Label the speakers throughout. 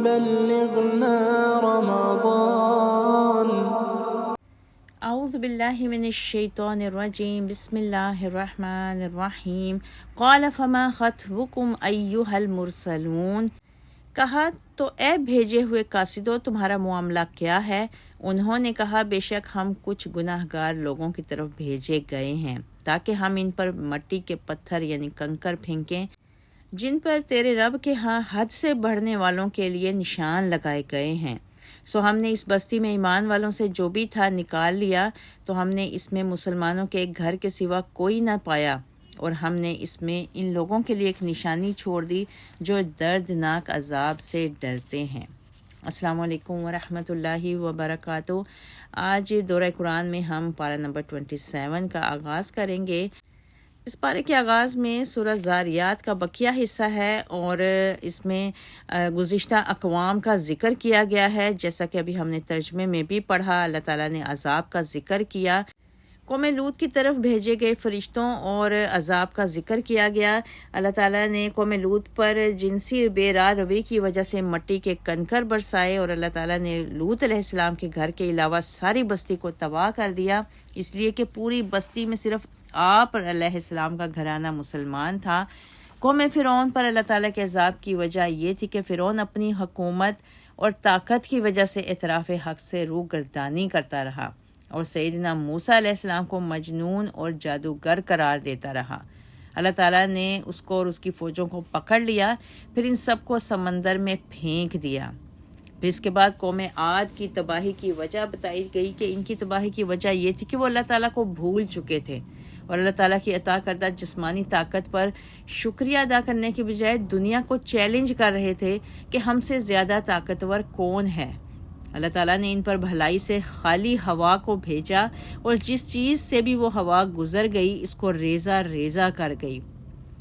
Speaker 1: بلغنا رمضان.
Speaker 2: اعوذ باللہ من الشیطان الرجیم بسم اللہ الرحمن الرحیم قال فما خطبکم ایھا المرسلون. کہا تو اے بھیجے ہوئے قاصدو تمہارا معاملہ کیا ہے؟ انہوں نے کہا بے شک ہم کچھ گناہ گار لوگوں کی طرف بھیجے گئے ہیں تاکہ ہم ان پر مٹی کے پتھر یعنی کنکر پھینکیں جن پر تیرے رب کے ہاں حد سے بڑھنے والوں کے لیے نشان لگائے گئے ہیں. سو ہم نے اس بستی میں ایمان والوں سے جو بھی تھا نکال لیا تو ہم نے اس میں مسلمانوں کے ایک گھر کے سوا کوئی نہ پایا اور ہم نے اس میں ان لوگوں کے لیے ایک نشانی چھوڑ دی جو دردناک عذاب سے ڈرتے ہیں. السلام علیکم ورحمۃ اللہ وبرکاتہ. آج دورہ قرآن میں ہم پارہ نمبر 27 کا آغاز کریں گے. اس پارے کے آغاز میں سورہ زاریات کا بقیہ حصہ ہے اور اس میں گزشتہ اقوام کا ذکر کیا گیا ہے. جیسا کہ ابھی ہم نے ترجمے میں بھی پڑھا، اللہ تعالیٰ نے عذاب کا ذکر کیا. قوم لوط کی طرف بھیجے گئے فرشتوں اور عذاب کا ذکر کیا گیا. اللہ تعالیٰ نے قوم لوط پر جنسی بے راہ روی کی وجہ سے مٹی کے کنکر برسائے اور اللہ تعالیٰ نے لوط علیہ السلام کے گھر کے علاوہ ساری بستی کو تباہ کر دیا، اس لیے کہ پوری بستی میں صرف آپ علیہ السلام کا گھرانہ مسلمان تھا. قوم فرعون پر اللہ تعالیٰ کے عذاب کی وجہ یہ تھی کہ فرعون اپنی حکومت اور طاقت کی وجہ سے اعتراف حق سے روگردانی کرتا رہا اور سیدنا موسیٰ علیہ السلام کو مجنون اور جادوگر قرار دیتا رہا. اللہ تعالیٰ نے اس کو اور اس کی فوجوں کو پکڑ لیا، پھر ان سب کو سمندر میں پھینک دیا. پھر اس کے بعد قوم عاد کی تباہی کی وجہ بتائی گئی کہ ان کی تباہی کی وجہ یہ تھی کہ وہ اللہ تعالیٰ کو بھول چکے تھے اور اللہ تعالیٰ کی عطا کردہ جسمانی طاقت پر شکریہ ادا کرنے کے بجائے دنیا کو چیلنج کر رہے تھے کہ ہم سے زیادہ طاقتور کون ہے. اللہ تعالیٰ نے ان پر بھلائی سے خالی ہوا کو بھیجا اور جس چیز سے بھی وہ ہوا گزر گئی اس کو ریزہ ریزہ کر گئی.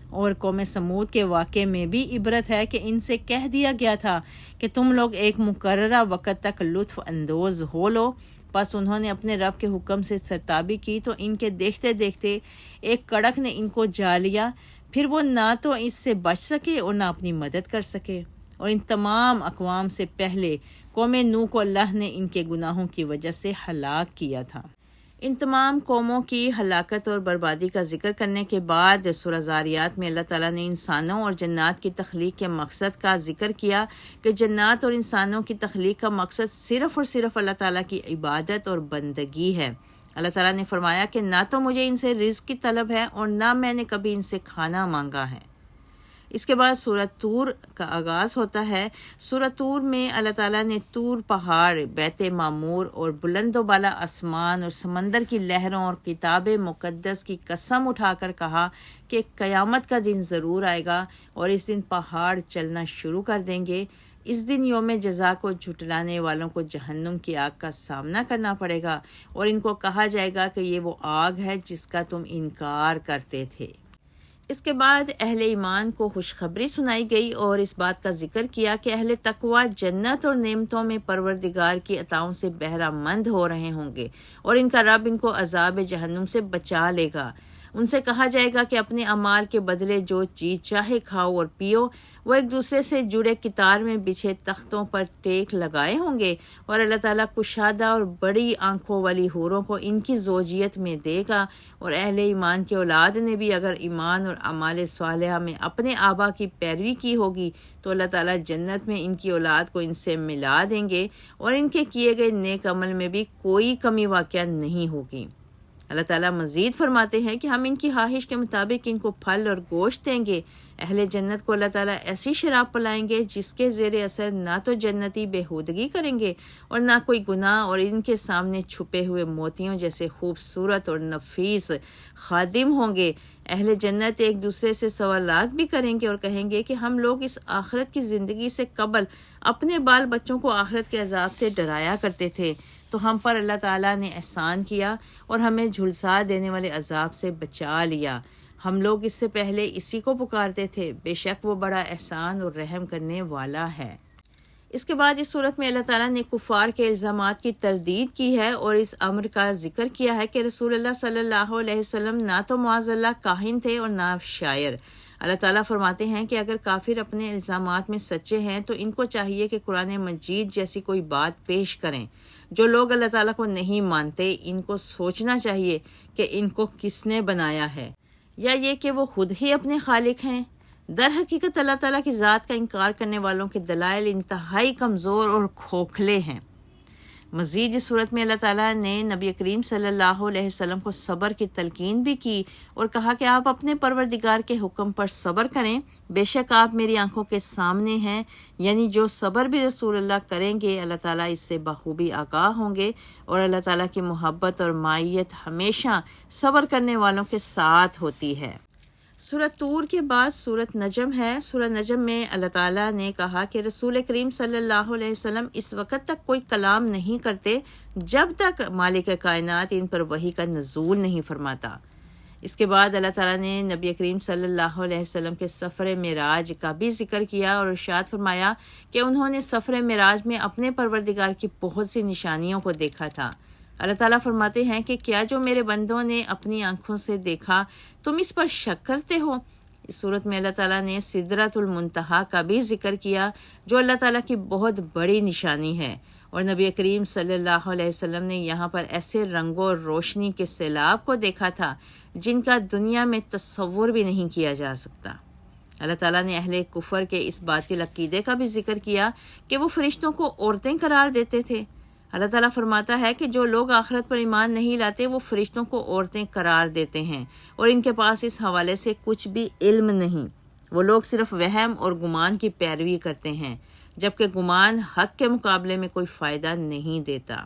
Speaker 2: اور قوم سمود کے واقعے میں بھی عبرت ہے کہ ان سے کہہ دیا گیا تھا کہ تم لوگ ایک مقررہ وقت تک لطف اندوز ہو لو. بس انہوں نے اپنے رب کے حکم سے سرتابی کی تو ان کے دیکھتے دیکھتے ایک کڑک نے ان کو جا لیا. پھر وہ نہ تو اس سے بچ سکے اور نہ اپنی مدد کر سکے. اور ان تمام اقوام سے پہلے قوم نوح کو اللہ نے ان کے گناہوں کی وجہ سے ہلاک کیا تھا. ان تمام قوموں کی ہلاکت اور بربادی کا ذکر کرنے کے بعد سورہ زاریات میں اللہ تعالیٰ نے انسانوں اور جنات کی تخلیق کے مقصد کا ذکر کیا کہ جنات اور انسانوں کی تخلیق کا مقصد صرف اور صرف اللہ تعالیٰ کی عبادت اور بندگی ہے. اللہ تعالیٰ نے فرمایا کہ نہ تو مجھے ان سے رزق کی طلب ہے اور نہ میں نے کبھی ان سے کھانا مانگا ہے. اس کے بعد سورہ طور کا آغاز ہوتا ہے. سورہ طور میں اللہ تعالیٰ نے طور پہاڑ، بیت معمور اور بلند و بالا آسمان اور سمندر کی لہروں اور کتاب مقدس کی قسم اٹھا کر کہا کہ قیامت کا دن ضرور آئے گا اور اس دن پہاڑ چلنا شروع کر دیں گے. اس دن یوم جزا کو جھٹلانے والوں کو جہنم کی آگ کا سامنا کرنا پڑے گا اور ان کو کہا جائے گا کہ یہ وہ آگ ہے جس کا تم انکار کرتے تھے. اس کے بعد اہل ایمان کو خوشخبری سنائی گئی اور اس بات کا ذکر کیا کہ اہل تقویٰ جنت اور نعمتوں میں پروردگار کی عطاؤں سے بہرہ مند ہو رہے ہوں گے اور ان کا رب ان کو عذاب جہنم سے بچا لے گا. ان سے کہا جائے گا کہ اپنے اعمال کے بدلے جو چیز چاہے کھاؤ اور پیو. وہ ایک دوسرے سے جڑے قطار میں بچھے تختوں پر ٹیک لگائے ہوں گے اور اللہ تعالیٰ کشادہ اور بڑی آنکھوں والی حوروں کو ان کی زوجیت میں دے گا. اور اہل ایمان کی اولاد نے بھی اگر ایمان اور اعمال صالحہ میں اپنے آبا کی پیروی کی ہوگی تو اللہ تعالیٰ جنت میں ان کی اولاد کو ان سے ملا دیں گے اور ان کے کیے گئے نیک عمل میں بھی کوئی کمی واقع نہیں ہوگی. اللہ تعالیٰ مزید فرماتے ہیں کہ ہم ان کی خواہش کے مطابق ان کو پھل اور گوشت دیں گے. اہل جنت کو اللہ تعالیٰ ایسی شراب پلائیں گے جس کے زیر اثر نہ تو جنتی بےہودگی کریں گے اور نہ کوئی گناہ، اور ان کے سامنے چھپے ہوئے موتیوں جیسے خوبصورت اور نفیس خادم ہوں گے. اہل جنت ایک دوسرے سے سوالات بھی کریں گے اور کہیں گے کہ ہم لوگ اس آخرت کی زندگی سے قبل اپنے بال بچوں کو آخرت کے عذاب سے ڈرایا کرتے تھے تو ہم پر اللہ تعالیٰ نے احسان کیا اور ہمیں جھلسا دینے والے عذاب سے بچا لیا. ہم لوگ اس سے پہلے اسی کو پکارتے تھے، بے شک وہ بڑا احسان اور رحم کرنے والا ہے. اس کے بعد اس صورت میں اللہ تعالیٰ نے کفار کے الزامات کی تردید کی ہے اور اس امر کا ذکر کیا ہے کہ رسول اللہ صلی اللہ علیہ وسلم نہ تو معاذ اللہ کاہن تھے اور نہ شاعر. اللہ تعالیٰ فرماتے ہیں کہ اگر کافر اپنے الزامات میں سچے ہیں تو ان کو چاہیے کہ قرآن مجید جیسی کوئی بات پیش کریں۔ جو لوگ اللہ تعالیٰ کو نہیں مانتے ان کو سوچنا چاہیے کہ ان کو کس نے بنایا ہے، یا یہ کہ وہ خود ہی اپنے خالق ہیں۔ در حقیقت اللہ تعالیٰ کی ذات کا انکار کرنے والوں کے دلائل انتہائی کمزور اور کھوکھلے ہیں۔ مزید اس صورت میں اللہ تعالیٰ نے نبی کریم صلی اللہ علیہ وسلم کو صبر کی تلقین بھی کی اور کہا کہ آپ اپنے پروردگار کے حکم پر صبر کریں، بے شک آپ میری آنکھوں کے سامنے ہیں، یعنی جو صبر بھی رسول اللہ کریں گے اللہ تعالیٰ اس سے بخوبی آگاہ ہوں گے، اور اللہ تعالیٰ کی محبت اور معیت ہمیشہ صبر کرنے والوں کے ساتھ ہوتی ہے۔ سورۃ طور کے بعد سورۃ نجم ہے۔ سورۃ نجم میں اللہ تعالیٰ نے کہا کہ رسول کریم صلی اللہ علیہ وسلم اس وقت تک کوئی کلام نہیں کرتے جب تک مالک کائنات ان پر وحی کا نزول نہیں فرماتا۔ اس کے بعد اللہ تعالیٰ نے نبی کریم صلی اللہ علیہ وسلم کے سفر معراج کا بھی ذکر کیا اور ارشاد فرمایا کہ انہوں نے سفر معراج میں اپنے پروردگار کی بہت سی نشانیوں کو دیکھا تھا۔ اللہ تعالیٰ فرماتے ہیں کہ کیا جو میرے بندوں نے اپنی آنکھوں سے دیکھا تم اس پر شک کرتے ہو؟ اس صورت میں اللہ تعالیٰ نے سدرۃ المنتہا کا بھی ذکر کیا جو اللہ تعالیٰ کی بہت بڑی نشانی ہے، اور نبی کریم صلی اللہ علیہ وسلم نے یہاں پر ایسے رنگوں اور روشنی کے سیلاب کو دیکھا تھا جن کا دنیا میں تصور بھی نہیں کیا جا سکتا۔ اللہ تعالیٰ نے اہل کفر کے اس باطل عقیدے کا بھی ذکر کیا کہ وہ فرشتوں کو عورتیں قرار دیتے تھے۔ اللہ تعالیٰ فرماتا ہے کہ جو لوگ آخرت پر ایمان نہیں لاتے وہ فرشتوں کو عورتیں قرار دیتے ہیں اور ان کے پاس اس حوالے سے کچھ بھی علم نہیں، وہ لوگ صرف وہم اور گمان کی پیروی کرتے ہیں، جبکہ گمان حق کے مقابلے میں کوئی فائدہ نہیں دیتا۔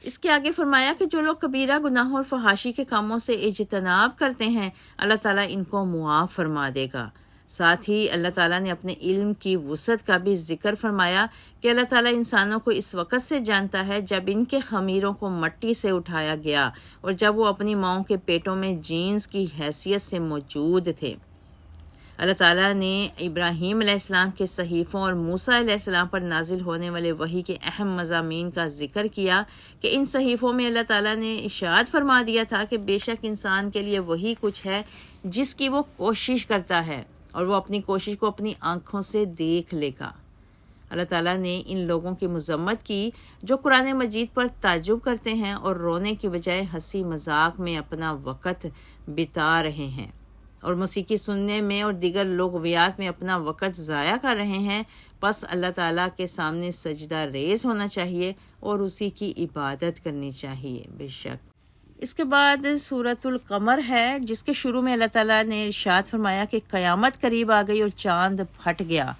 Speaker 2: اس کے آگے فرمایا کہ جو لوگ کبیرہ گناہوں اور فحاشی کے کاموں سے اجتناب کرتے ہیں اللہ تعالیٰ ان کو معاف فرما دے گا۔ ساتھ ہی اللہ تعالیٰ نے اپنے علم کی وسعت کا بھی ذکر فرمایا کہ اللہ تعالیٰ انسانوں کو اس وقت سے جانتا ہے جب ان کے خمیروں کو مٹی سے اٹھایا گیا اور جب وہ اپنی ماؤں کے پیٹوں میں جینس کی حیثیت سے موجود تھے۔ اللہ تعالیٰ نے ابراہیم علیہ السلام کے صحیفوں اور موسیٰ علیہ السلام پر نازل ہونے والے وحی کے اہم مضامین کا ذکر کیا کہ ان صحیفوں میں اللہ تعالیٰ نے ارشاد فرما دیا تھا کہ بے شک انسان کے لیے وہی کچھ ہے جس کی وہ کوشش کرتا ہے اور وہ اپنی کوشش کو اپنی آنکھوں سے دیکھ لے گا۔ اللہ تعالیٰ نے ان لوگوں کی مذمت کی جو قرآن مجید پر تعجب کرتے ہیں اور رونے کی بجائے ہنسی مذاق میں اپنا وقت بتا رہے ہیں اور موسیقی سننے میں اور دیگر لغویات میں اپنا وقت ضائع کر رہے ہیں۔ پس اللہ تعالیٰ کے سامنے سجدہ ریز ہونا چاہیے اور اسی کی عبادت کرنی چاہیے۔ بے شک اس کے بعد سورۃ القمر ہے جس کے شروع میں اللہ تعالیٰ نے ارشاد فرمایا کہ قیامت قریب آ گئی اور چاند پھٹ گیا۔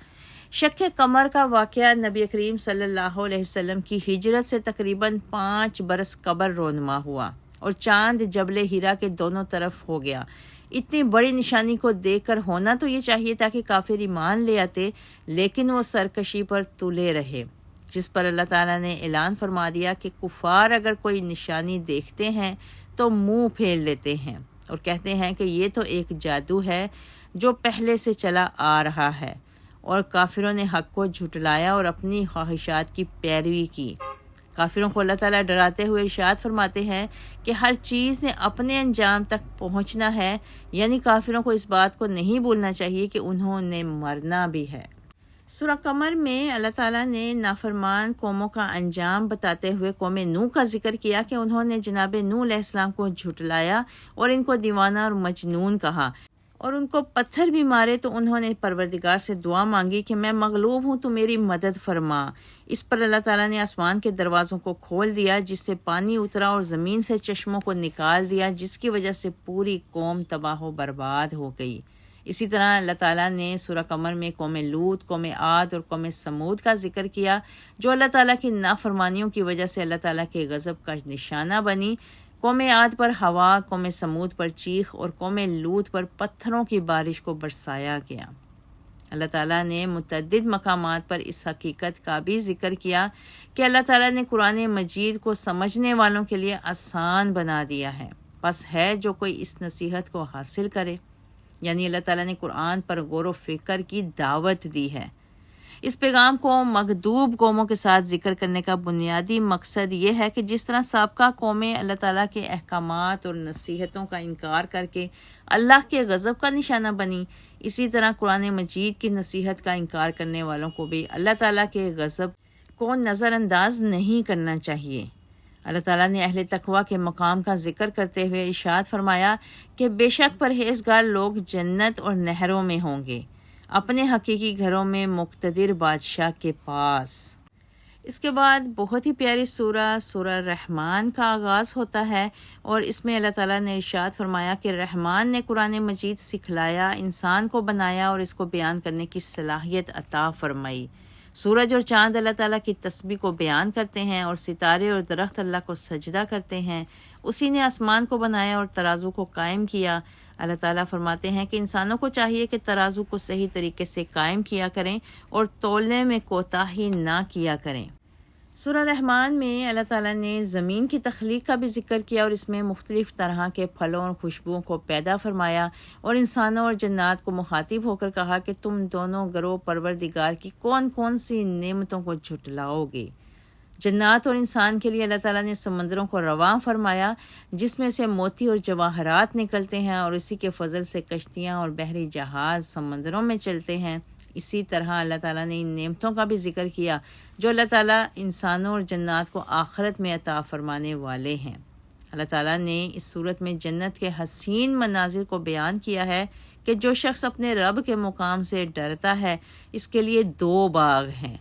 Speaker 2: شک قمر کا واقعہ نبی کریم صلی اللہ علیہ وسلم کی ہجرت سے تقریباً 5 برس قبل رونما ہوا اور چاند جبل ہیرا کے دونوں طرف ہو گیا۔ اتنی بڑی نشانی کو دیکھ کر ہونا تو یہ چاہیے تھا کہ کافر ایمان لے آتے، لیکن وہ سرکشی پر تلے رہے، جس پر اللہ تعالیٰ نے اعلان فرما دیا کہ کفار اگر کوئی نشانی دیکھتے ہیں تو منہ پھیر لیتے ہیں اور کہتے ہیں کہ یہ تو ایک جادو ہے جو پہلے سے چلا آ رہا ہے، اور کافروں نے حق کو جھٹلایا اور اپنی خواہشات کی پیروی کی۔ کافروں کو اللہ تعالیٰ ڈراتے ہوئے ارشاد فرماتے ہیں کہ ہر چیز نے اپنے انجام تک پہنچنا ہے، یعنی کافروں کو اس بات کو نہیں بھولنا چاہیے کہ انہوں نے مرنا بھی ہے۔ سورہ قمر میں اللہ تعالیٰ نے نافرمان قوموں کا انجام بتاتے ہوئے قوم نوح کا ذکر کیا کہ انہوں نے جناب نوح علیہ السلام کو جھٹلایا اور ان کو دیوانہ اور مجنون کہا اور ان کو پتھر بھی مارے، تو انہوں نے پروردگار سے دعا مانگی کہ میں مغلوب ہوں تو میری مدد فرما۔ اس پر اللہ تعالیٰ نے آسمان کے دروازوں کو کھول دیا جس سے پانی اترا اور زمین سے چشموں کو نکال دیا، جس کی وجہ سے پوری قوم تباہ و برباد ہو گئی۔ اسی طرح اللہ تعالیٰ نے سورہ قمر میں قوم لوط، قوم عاد اور قوم سمود کا ذکر کیا جو اللہ تعالیٰ کی نافرمانیوں کی وجہ سے اللہ تعالیٰ کے غضب کا نشانہ بنی۔ قوم عاد پر ہوا، قوم سمود پر چیخ اور قوم لوط پر پتھروں کی بارش کو برسایا گیا۔ اللہ تعالیٰ نے متعدد مقامات پر اس حقیقت کا بھی ذکر کیا کہ اللہ تعالیٰ نے قرآن مجید کو سمجھنے والوں کے لیے آسان بنا دیا ہے، بس ہے جو کوئی اس نصیحت کو حاصل کرے، یعنی اللہ تعالیٰ نے قرآن پر غور و فکر کی دعوت دی ہے۔ اس پیغام کو مغضوب قوموں کے ساتھ ذکر کرنے کا بنیادی مقصد یہ ہے کہ جس طرح سابقہ قومیں اللہ تعالیٰ کے احکامات اور نصیحتوں کا انکار کر کے اللہ کے غضب کا نشانہ بنی، اسی طرح قرآن مجید کی نصیحت کا انکار کرنے والوں کو بھی اللہ تعالیٰ کے غضب کو نظر انداز نہیں کرنا چاہیے۔ اللہ تعالیٰ نے اہل تقویٰ کے مقام کا ذکر کرتے ہوئے ارشاد فرمایا کہ بے شک پرہیزگار لوگ جنت اور نہروں میں ہوں گے، اپنے حقیقی گھروں میں مقتدر بادشاہ کے پاس۔ اس کے بعد بہت ہی پیاری سورہ رحمان کا آغاز ہوتا ہے، اور اس میں اللہ تعالیٰ نے ارشاد فرمایا کہ رحمان نے قرآن مجید سکھلایا، انسان کو بنایا اور اس کو بیان کرنے کی صلاحیت عطا فرمائی۔ سورج اور چاند اللہ تعالیٰ کی تسبیح کو بیان کرتے ہیں، اور ستارے اور درخت اللہ کو سجدہ کرتے ہیں۔ اسی نے آسمان کو بنایا اور ترازو کو قائم کیا۔ اللہ تعالیٰ فرماتے ہیں کہ انسانوں کو چاہیے کہ ترازو کو صحیح طریقے سے قائم کیا کریں اور تولنے میں کوتاہی نہ کیا کریں۔ سورہ رحمان میں اللہ تعالیٰ نے زمین کی تخلیق کا بھی ذکر کیا، اور اس میں مختلف طرح کے پھلوں اور خوشبوؤں کو پیدا فرمایا، اور انسانوں اور جنات کو مخاطب ہو کر کہا کہ تم دونوں گروہ پروردگار کی کون کون سی نعمتوں کو جھٹلاؤ گے۔ جنات اور انسان کے لیے اللہ تعالیٰ نے سمندروں کو رواں فرمایا، جس میں سے موتی اور جواہرات نکلتے ہیں، اور اسی کے فضل سے کشتیاں اور بحری جہاز سمندروں میں چلتے ہیں۔ اسی طرح اللہ تعالیٰ نے ان نعمتوں کا بھی ذکر کیا جو اللہ تعالیٰ انسانوں اور جنات کو آخرت میں عطا فرمانے والے ہیں۔ اللہ تعالیٰ نے اس صورت میں جنت کے حسین مناظر کو بیان کیا ہے کہ جو شخص اپنے رب کے مقام سے ڈرتا ہے، اس کے لیے 2 باغ ہیں۔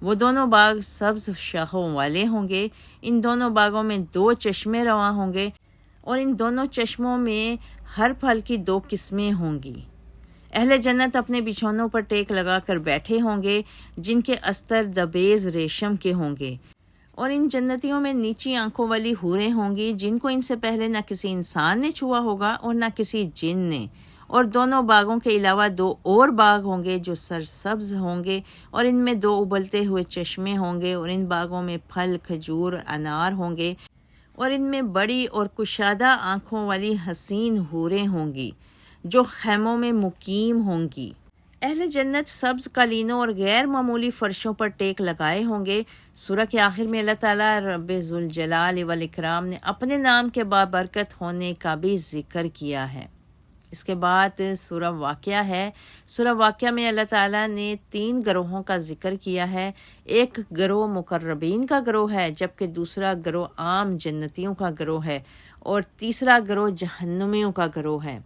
Speaker 2: وہ دونوں باغ سبز شاخوں والے ہوں گے، ان دونوں باغوں میں 2 چشمے رواں ہوں گے، اور ان دونوں چشموں میں ہر پھل کی 2 قسمیں ہوں گی۔ اہل جنت اپنے بچھونوں پر ٹیک لگا کر بیٹھے ہوں گے، جن کے استر دبیز ریشم کے ہوں گے، اور ان جنتیوں میں نیچی آنکھوں والی حوریں ہوں گی، جن کو ان سے پہلے نہ کسی انسان نے چھوا ہوگا اور نہ کسی جن نے۔ اور دونوں باغوں کے علاوہ 2 اور باغ ہوں گے جو سرسبز ہوں گے، اور ان میں 2 ابلتے ہوئے چشمے ہوں گے، اور ان باغوں میں پھل کھجور انار ہوں گے، اور ان میں بڑی اور کشادہ آنکھوں والی حسین حوریں ہوں گی جو خیموں میں مقیم ہوں گی۔ اہل جنت سبز قالینوں اور غیر معمولی فرشوں پر ٹیک لگائے ہوں گے۔ سورہ کے آخر میں اللہ تعالیٰ رب ذوالجلال والاکرام نے اپنے نام کے بابرکت ہونے کا بھی ذکر کیا ہے۔ اس کے بعد سورہ واقعہ ہے۔ سورہ واقعہ میں اللہ تعالیٰ نے 3 گروہوں کا ذکر کیا ہے۔ ایک گروہ مقربین کا گروہ ہے، جبکہ دوسرا گروہ عام جنتیوں کا گروہ ہے، اور تیسرا گروہ جہنمیوں کا گروہ ہے۔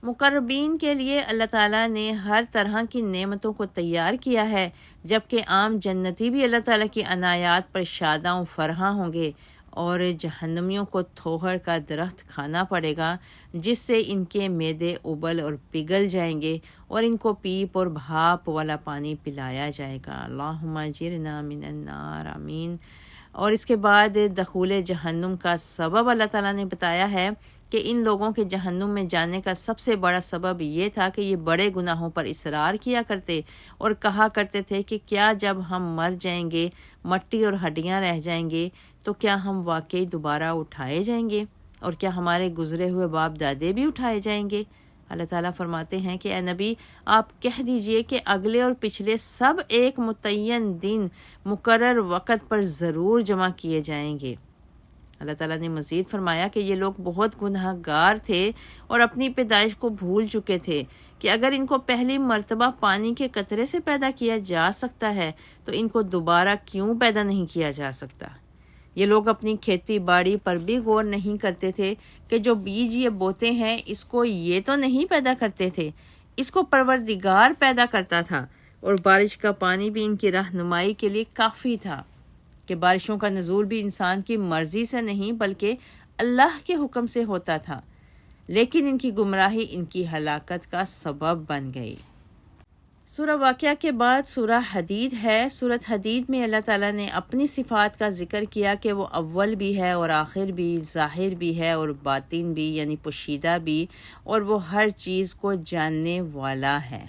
Speaker 2: مقربین کے لیے اللہ تعالیٰ نے ہر طرح کی نعمتوں کو تیار کیا ہے، جبکہ عام جنتی بھی اللہ تعالیٰ کی عنایات پر شاداں و فرحاں ہوں گے، اور جہنمیوں کو تھوہر کا درخت کھانا پڑے گا، جس سے ان کے معدے ابل اور پگھل جائیں گے، اور ان کو پیپ اور بھاپ والا پانی پلایا جائے گا۔ اللہم اجرنا من النار، آمین۔ اور اس کے بعد دخول جہنم کا سبب اللہ تعالیٰ نے بتایا ہے کہ ان لوگوں کے جہنم میں جانے کا سب سے بڑا سبب یہ تھا کہ یہ بڑے گناہوں پر اصرار کیا کرتے اور کہا کرتے تھے کہ کیا جب ہم مر جائیں گے، مٹی اور ہڈیاں رہ جائیں گے، تو کیا ہم واقعی دوبارہ اٹھائے جائیں گے، اور کیا ہمارے گزرے ہوئے باپ دادے بھی اٹھائے جائیں گے؟ اللہ تعالیٰ فرماتے ہیں کہ اے نبی، آپ کہہ دیجئے کہ اگلے اور پچھلے سب ایک متعین دن مقرر وقت پر ضرور جمع کیے جائیں گے۔ اللہ تعالیٰ نے مزید فرمایا کہ یہ لوگ بہت گناہ گار تھے اور اپنی پیدائش کو بھول چکے تھے کہ اگر ان کو پہلی مرتبہ پانی کے قطرے سے پیدا کیا جا سکتا ہے تو ان کو دوبارہ کیوں پیدا نہیں کیا جا سکتا۔ یہ لوگ اپنی کھیتی باڑی پر بھی غور نہیں کرتے تھے کہ جو بیج یہ بوتے ہیں اس کو یہ تو نہیں پیدا کرتے تھے، اس کو پروردگار پیدا کرتا تھا، اور بارش کا پانی بھی ان کی رہنمائی کے لیے کافی تھا کہ بارشوں کا نزول بھی انسان کی مرضی سے نہیں بلکہ اللہ کے حکم سے ہوتا تھا، لیکن ان کی گمراہی ان کی ہلاکت کا سبب بن گئی۔ سورہ واقعہ کے بعد سورہ حدید ہے۔ سورۃ حدید میں اللہ تعالیٰ نے اپنی صفات کا ذکر کیا کہ وہ اول بھی ہے اور آخر بھی، ظاہر بھی ہے اور باطن بھی، یعنی پوشیدہ بھی، اور وہ ہر چیز کو جاننے والا ہے۔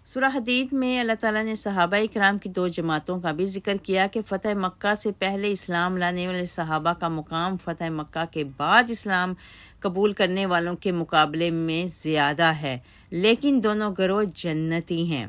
Speaker 2: سورہ حدید میں اللہ تعالیٰ نے صحابہ اکرام کی 2 جماعتوں کا بھی ذکر کیا کہ فتح مکہ سے پہلے اسلام لانے والے صحابہ کا مقام فتح مکہ کے بعد اسلام قبول کرنے والوں کے مقابلے میں زیادہ ہے، لیکن دونوں گروہ جنتی ہیں۔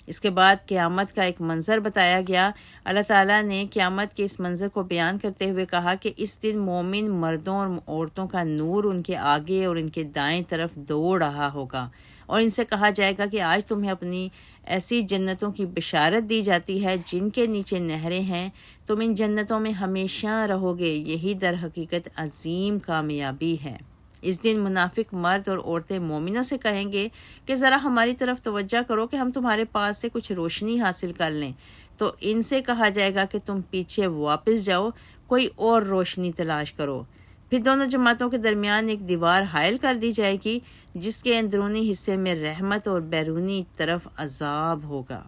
Speaker 2: اس کے بعد قیامت کا ایک منظر بتایا گیا۔ اللہ تعالیٰ نے قیامت کے اس منظر کو بیان کرتے ہوئے کہا کہ اس دن مومن مردوں اور عورتوں کا نور ان کے آگے اور ان کے دائیں طرف دوڑ رہا ہوگا، اور ان سے کہا جائے گا کہ آج تمہیں اپنی ایسی جنتوں کی بشارت دی جاتی ہے جن کے نیچے نہریں ہیں، تم ان جنتوں میں ہمیشہ رہو گے، یہی در حقیقت عظیم کامیابی ہے۔ اس دن منافق مرد اور عورتیں مومنوں سے کہیں گے کہ ذرا ہماری طرف توجہ کرو کہ ہم تمہارے پاس سے کچھ روشنی حاصل کر لیں، تو ان سے کہا جائے گا کہ تم پیچھے واپس جاؤ، کوئی اور روشنی تلاش کرو۔ پھر دونوں جماعتوں کے درمیان ایک دیوار حائل کر دی جائے گی جس کے اندرونی حصے میں رحمت اور بیرونی طرف عذاب ہوگا۔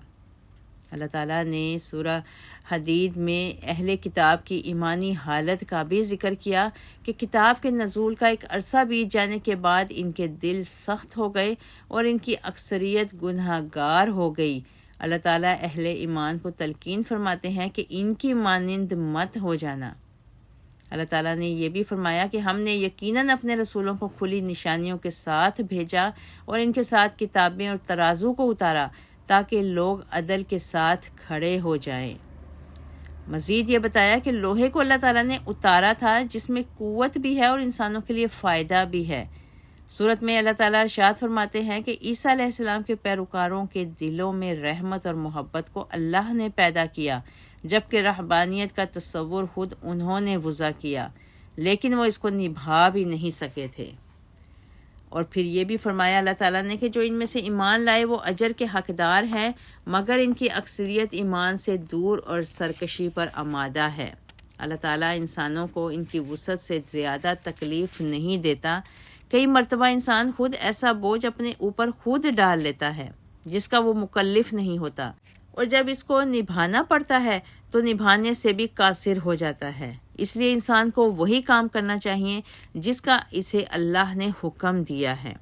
Speaker 2: اللہ تعالیٰ نے سورہ حدید میں اہل کتاب کی ایمانی حالت کا بھی ذکر کیا کہ کتاب کے نزول کا ایک عرصہ بیت جانے کے بعد ان کے دل سخت ہو گئے اور ان کی اکثریت گناہ گار ہو گئی۔ اللہ تعالیٰ اہل ایمان کو تلقین فرماتے ہیں کہ ان کی مانند مت ہو جانا۔ اللہ تعالیٰ نے یہ بھی فرمایا کہ ہم نے یقیناً اپنے رسولوں کو کھلی نشانیوں کے ساتھ بھیجا اور ان کے ساتھ کتابیں اور ترازو کو اتارا تاکہ لوگ عدل کے ساتھ کھڑے ہو جائیں۔ مزید یہ بتایا کہ لوہے کو اللہ تعالیٰ نے اتارا تھا جس میں قوت بھی ہے اور انسانوں کے لیے فائدہ بھی ہے۔ سورت میں اللہ تعالیٰ ارشاد فرماتے ہیں کہ عیسیٰ علیہ السلام کے پیروکاروں کے دلوں میں رحمت اور محبت کو اللہ نے پیدا کیا، جبکہ رہبانیت کا تصور خود انہوں نے وضع کیا، لیکن وہ اس کو نبھا بھی نہیں سکے تھے۔ اور پھر یہ بھی فرمایا اللہ تعالیٰ نے کہ جو ان میں سے ایمان لائے وہ اجر کے حقدار ہیں، مگر ان کی اکثریت ایمان سے دور اور سرکشی پر آمادہ ہے۔ اللہ تعالیٰ انسانوں کو ان کی وسعت سے زیادہ تکلیف نہیں دیتا۔ کئی مرتبہ انسان خود ایسا بوجھ اپنے اوپر خود ڈال لیتا ہے جس کا وہ مکلف نہیں ہوتا، اور جب اس کو نبھانا پڑتا ہے تو نبھانے سے بھی قاصر ہو جاتا ہے۔ اس لیے انسان کو وہی کام کرنا چاہیے جس کا اسے اللہ نے حکم دیا ہے۔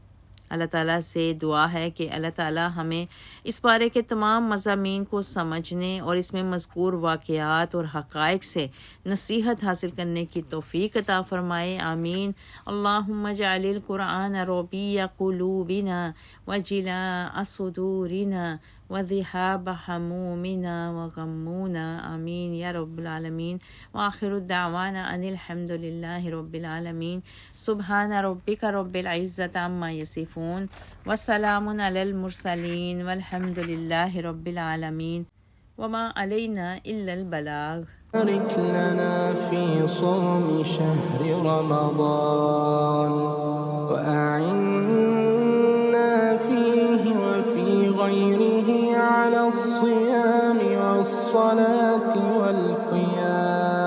Speaker 2: اللہ تعالیٰ سے دعا ہے کہ اللہ تعالیٰ ہمیں اس پارے کے تمام مضامین کو سمجھنے اور اس میں مذکور واقعات اور حقائق سے نصیحت حاصل کرنے کی توفیق عطا فرمائے، آمین۔ اللہم اجعل القرآن ربیع قلوبنا وجلاء صدورنا وذهاب همومنا وغمونا، آمین یا رب العالمین۔ وآخر الدعوانا ان الحمد للہ رب العالمین۔ سبحان ربک رب العزۃ عما یصفون وسلام علی المرسلین والحمد للہ رب العالمین، وما علینا الا البلاغ۔
Speaker 1: بارك لنا في صوم شهر رمضان وأعنا فيه وفي غيره على الصيام والصلاة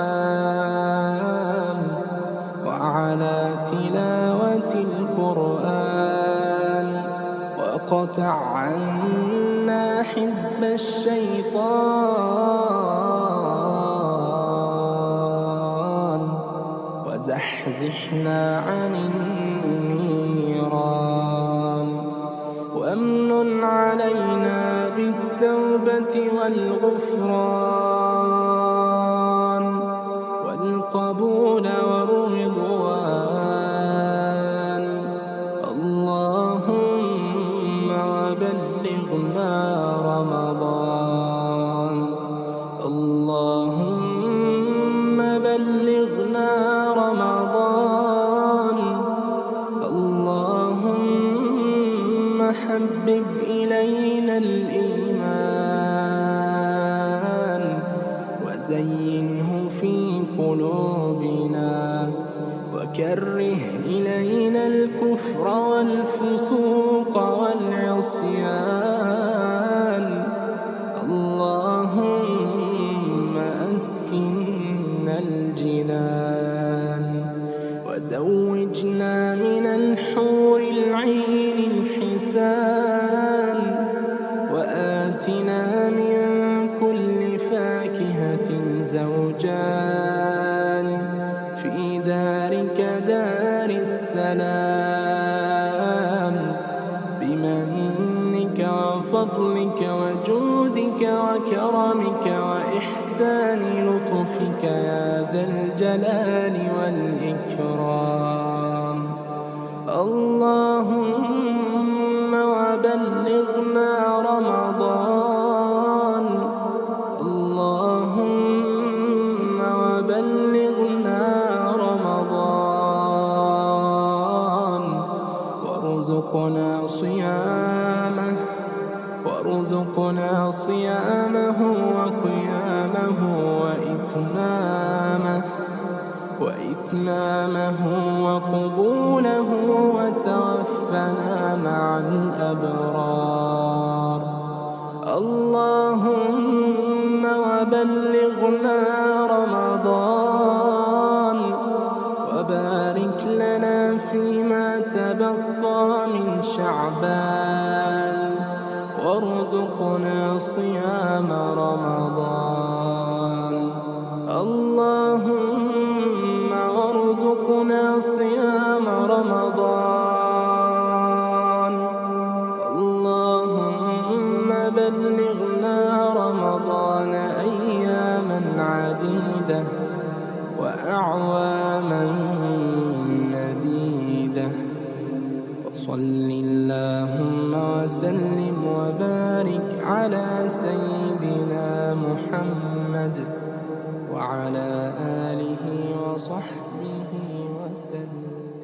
Speaker 1: والقيام وعلى تلاوة القرآن، وقطع عنا حزب الشيطان، وزحزحنا عن النيران، وأمن علينا بالتوبة والغفران والقبول والرضوان، اللهم وبلغنا رمضان، اللهم بلغنا رمضان، اللهم حبب إلينا الإيمان وزينه في قلوبنا، وكره إلينا الكفر والفسوق والعصيان، اللهم أسكننا الجنان، وزوجنا من الحور العين الحسان، وآتنا من كل فاكهة زوجان، في دارك دار السلام، بمنك وفضلك وجودك وكرمك وإحسان لطفك يا ذا الجلال والإكرام، اللهم وبلغنا رمضان صيامه وقيامه وإتمامه وقبوله وتوفنا مع الأبرار. اللهم وبلغنا رمضان وبارك لنا فيما تبقى من شعبان وارزقنا صيام رمضان. اللهم وارزقنا صيام رمضان. اللهم بلغنا رمضان أياما عديدة وأعواما مديدة. وصل اللهم وسلم وبارك على سيدنا محمد وعلى آله وصحبه وسلم.